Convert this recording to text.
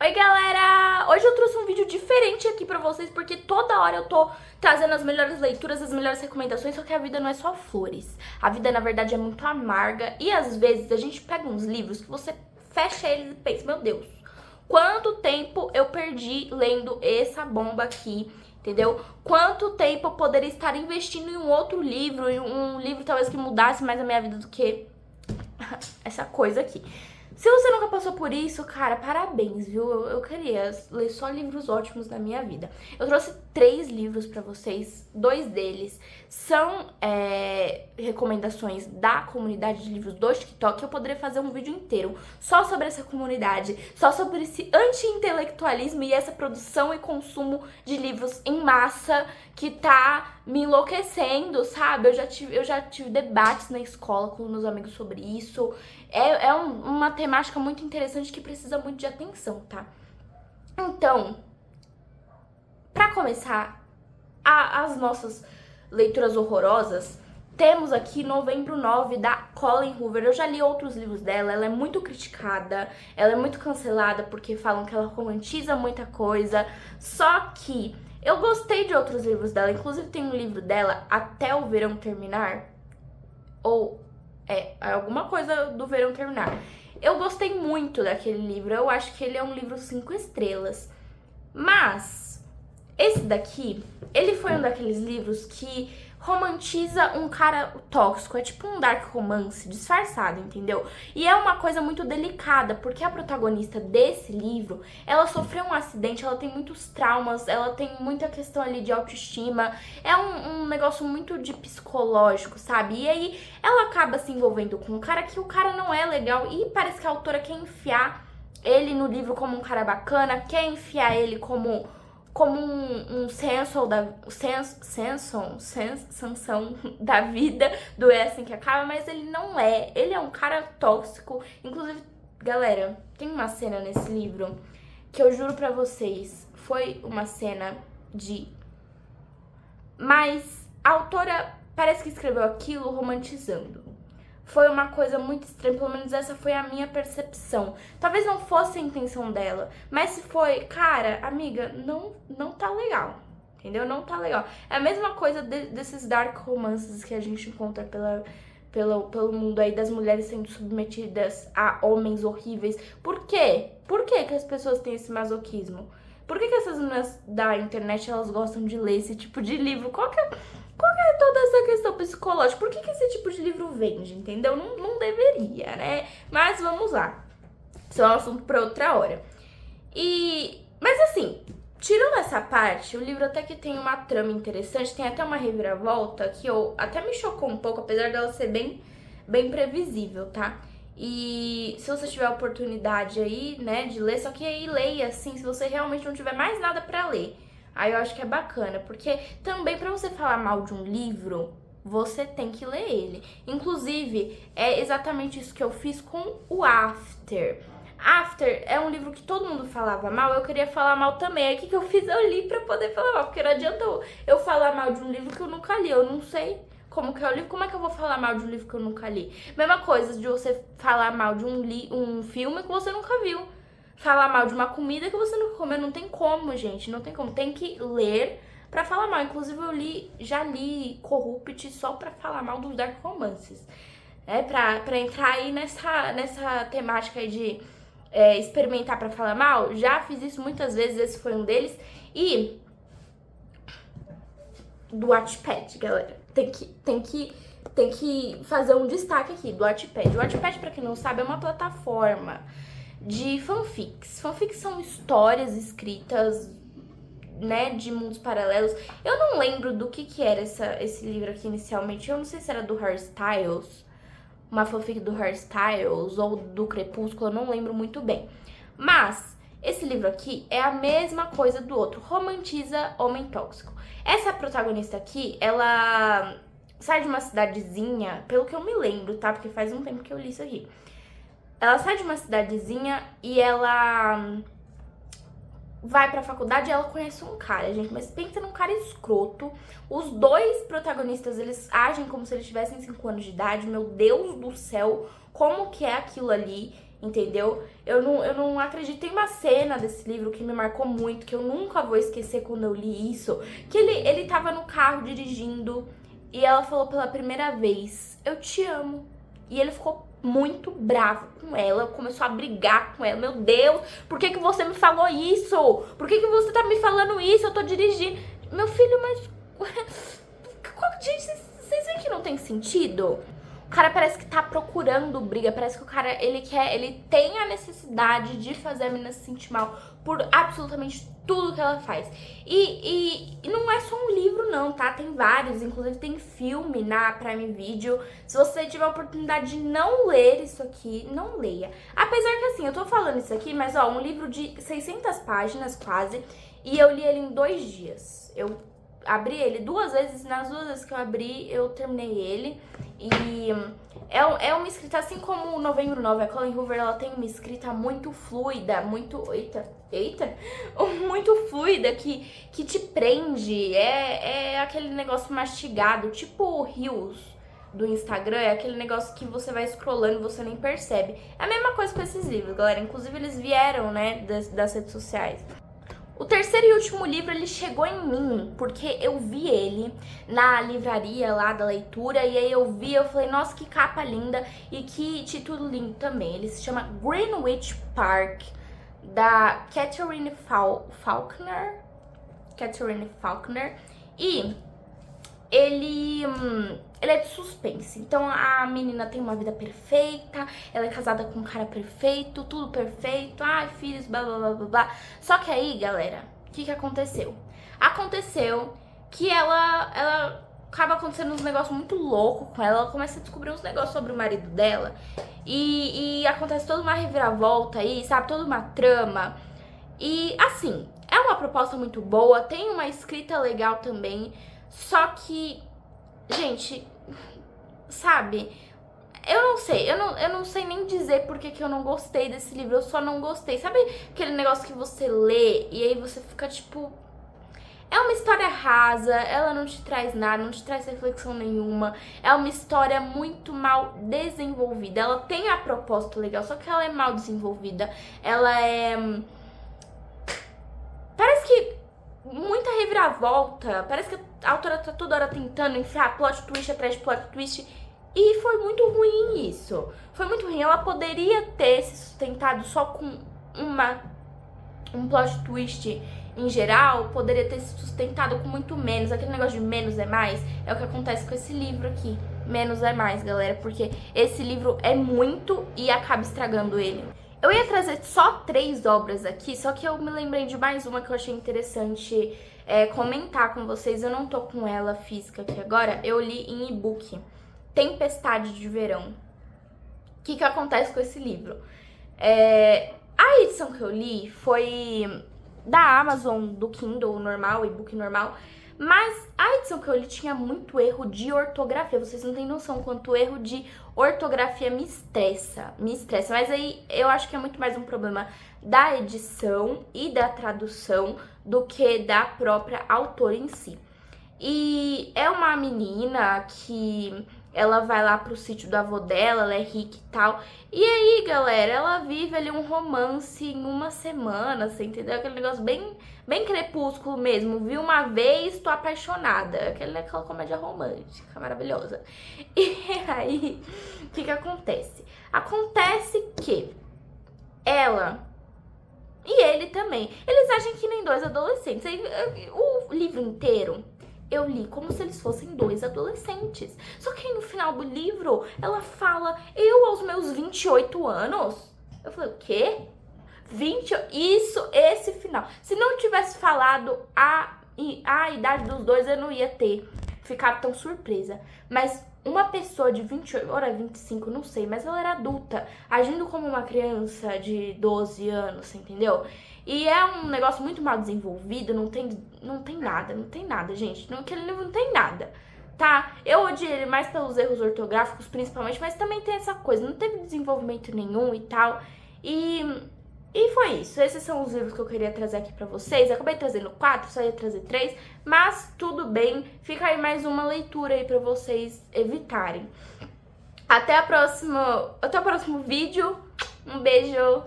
Oi galera! Hoje eu trouxe um vídeo diferente aqui pra vocês porque toda hora eu tô trazendo as melhores leituras, as melhores recomendações, só que a vida não é só flores. A vida na verdade é muito amarga e às vezes a gente pega uns livros que você fecha eles e pensa, meu Deus, quanto tempo eu perdi lendo essa bomba aqui, entendeu? Quanto tempo eu poderia estar investindo em um outro livro, em um livro talvez que mudasse mais a minha vida do que essa coisa aqui. Se você nunca passou por isso, cara, parabéns, viu? Eu queria ler só livros ótimos na minha vida. Eu trouxe 3 livros pra vocês, 2 deles são recomendações da comunidade de livros do TikTok. Eu poderia fazer um vídeo inteiro só sobre essa comunidade, só sobre esse anti-intelectualismo e essa produção e consumo de livros em massa que tá me enlouquecendo, sabe? Eu já tive debates na escola com meus amigos sobre isso. Uma temática muito interessante que precisa muito de atenção, tá? Então, pra começar as nossas leituras horrorosas, temos aqui Novembro 9, da Colleen Hoover. Eu já li outros livros dela, ela é muito criticada, ela é muito cancelada porque falam que ela romantiza muita coisa, só que eu gostei de outros livros dela, inclusive tem um livro dela, Até o Verão Terminar, ou alguma coisa do verão terminar. Eu gostei muito daquele livro, eu acho que ele é um livro 5 estrelas, mas esse daqui, ele foi um daqueles livros que romantiza um cara tóxico, é tipo um dark romance disfarçado, entendeu? E é uma coisa muito delicada, porque a protagonista desse livro, ela sofreu um acidente, ela tem muitos traumas, ela tem muita questão ali de autoestima, é um negócio muito de psicológico, sabe? E aí ela acaba se envolvendo com um cara que o cara não é legal e parece que a autora quer enfiar ele no livro como um cara bacana, quer enfiar ele como um Sansão da vida, do É Assim Que Acaba, mas ele não é. Ele é um cara tóxico. Inclusive, galera, tem uma cena nesse livro que eu juro pra vocês, foi uma cena de... Mas a autora parece que escreveu aquilo romantizando. Foi uma coisa muito estranha, pelo menos essa foi a minha percepção. Talvez não fosse a intenção dela, mas se foi, cara, amiga, não tá legal, entendeu? Não tá legal. É a mesma coisa desses dark romances que a gente encontra pelo mundo aí, das mulheres sendo submetidas a homens horríveis. Por quê? Por que que as pessoas têm esse masoquismo? Por que que essas meninas da internet, elas gostam de ler esse tipo de livro? Qual que é toda essa questão psicológica? Por que que esse tipo de livro vende, entendeu? Não deveria, né? Mas vamos lá. Isso é um assunto pra outra hora. Mas assim, tirando essa parte, o livro até que tem uma trama interessante, tem até uma reviravolta que até me chocou um pouco, apesar dela ser bem previsível, tá? E se você tiver a oportunidade aí, né, de ler, só que aí leia, assim, se você realmente não tiver mais nada pra ler. Aí eu acho que é bacana, porque também pra você falar mal de um livro, você tem que ler ele. Inclusive, é exatamente isso que eu fiz com o After. After é um livro que todo mundo falava mal, eu queria falar mal também. Aí o que eu fiz? Eu li pra poder falar mal, porque não adianta eu falar mal de um livro que eu nunca li, eu não sei como que é o livro, como é que eu vou falar mal de um livro que eu nunca li? Mesma coisa de você falar mal de um filme que você nunca viu. Falar mal de uma comida que você nunca comeu, não tem como, gente, não tem como. Tem que ler pra falar mal. Inclusive eu já li Corrupt só pra falar mal dos dark romances. Pra entrar aí nessa temática aí de experimentar pra falar mal. Já fiz isso muitas vezes, esse foi um deles. E do Wattpad, galera. Tem que fazer um destaque aqui do Wattpad. O Wattpad, pra quem não sabe, é uma plataforma de fanfics. Fanfics são histórias escritas, né, de mundos paralelos. Eu não lembro do que era esse livro aqui inicialmente. Eu não sei se era do Harry Styles, uma fanfic do Harry Styles ou do Crepúsculo, eu não lembro muito bem. Mas esse livro aqui é a mesma coisa do outro, romantiza homem tóxico. Essa protagonista aqui, ela sai de uma cidadezinha, pelo que eu me lembro, tá? Porque faz um tempo que eu li isso aqui. Ela sai de uma cidadezinha e ela vai pra faculdade e ela conhece um cara, gente. Mas pensa num cara escroto. Os dois protagonistas, eles agem como se eles tivessem 5 anos de idade. Meu Deus do céu, como que é aquilo ali? entendeu? Eu não acredito. Tem uma cena desse livro que me marcou muito, que eu nunca vou esquecer quando eu li isso, que ele tava no carro dirigindo e ela falou pela primeira vez, eu te amo. E ele ficou muito bravo com ela, começou a brigar com ela. Meu Deus, por que você me falou isso? Por que você tá me falando isso? Eu tô dirigindo. Meu filho, mas... Gente, vocês veem que não tem sentido? O cara parece que tá procurando briga, parece que o cara, ele tem a necessidade de fazer a menina se sentir mal por absolutamente tudo que ela faz. E não é só um livro não, tá? Tem vários, inclusive tem filme na Prime Video. Se você tiver a oportunidade de não ler isso aqui, não leia. Apesar que assim, eu tô falando isso aqui, mas ó, um livro de 600 páginas quase, e eu li ele em 2 dias. Eu abri ele 2 vezes, nas 2 vezes que eu abri, eu terminei ele. E é uma escrita, assim como o Novembro 9, a Colleen Hoover, ela tem uma escrita muito fluida, muito... Eita! Muito fluida, que te prende. É aquele negócio mastigado, tipo o Reels do Instagram, é aquele negócio que você vai scrollando e você nem percebe. É a mesma coisa com esses livros, galera. Inclusive, eles vieram, né, das redes sociais. O terceiro e último livro, ele chegou em mim, porque eu vi ele na livraria lá da leitura, e aí eu falei, nossa, que capa linda e que título lindo também. Ele se chama Greenwich Park, da Catherine Faulkner, e ele é de suspense. Então a menina tem uma vida perfeita, ela é casada com um cara perfeito, tudo perfeito, ai, filhos, blá blá blá blá blá. Só que aí, galera, o que aconteceu? Aconteceu que ela acaba acontecendo uns negócios muito loucos com ela começa a descobrir uns negócios sobre o marido dela e acontece toda uma reviravolta aí, sabe? Toda uma trama. E assim, é uma proposta muito boa, tem uma escrita legal também, só que, gente, sabe, eu não sei, eu não sei nem dizer porque que eu não gostei desse livro, eu só não gostei. Sabe aquele negócio que você lê e aí você fica tipo... É uma história rasa, ela não te traz nada, não te traz reflexão nenhuma. É uma história muito mal desenvolvida. Ela tem a proposta legal, só que ela é mal desenvolvida. Ela é... Parece que muita reviravolta. Parece que a autora tá toda hora tentando enfiar plot twist atrás de plot twist. E foi muito ruim isso. Foi muito ruim. Ela poderia ter se sustentado só com um plot twist em geral, poderia ter se sustentado com muito menos. Aquele negócio de menos é mais é o que acontece com esse livro aqui. Menos é mais, galera, porque esse livro é muito e acaba estragando ele. Eu ia trazer só 3 obras aqui, só que eu me lembrei de mais uma que eu achei interessante comentar com vocês. Eu não tô com ela física aqui agora, eu li em e-book. Tempestade de Verão. O que acontece com esse livro? A edição que eu li foi da Amazon, do Kindle normal, e-book normal, mas a edição que eu li tinha muito erro de ortografia. Vocês não têm noção quanto erro de ortografia me estressa, mas aí eu acho que é muito mais um problema da edição e da tradução do que da própria autora em si. E é uma menina que ela vai lá pro sítio do avô dela, ela é rica e tal. E aí, galera, ela vive ali um romance em uma semana, você entendeu? Aquele negócio bem crepúsculo mesmo. Vi uma vez, tô apaixonada. Aquela comédia romântica, maravilhosa. E aí, o que acontece? Acontece que ela e ele também, eles agem que nem 2 adolescentes. O livro inteiro eu li como se eles fossem 2 adolescentes. Só que aí no final do livro, ela fala, eu aos meus 28 anos. Eu falei, o quê? Esse final. Se não tivesse falado a idade dos dois, eu não ia ter ficado tão surpresa. Mas uma pessoa de 28, ou 25, não sei, mas ela era adulta, agindo como uma criança de 12 anos, você entendeu? E é um negócio muito mal desenvolvido, não tem nada, gente. Aquele livro não tem nada, tá? Eu odiei ele mais pelos erros ortográficos, principalmente, mas também tem essa coisa, não teve desenvolvimento nenhum e tal. E foi isso. Esses são os livros que eu queria trazer aqui pra vocês. Eu acabei trazendo 4, só ia trazer 3, mas tudo bem. Fica aí mais uma leitura aí pra vocês evitarem. Até o próximo vídeo. Um beijo!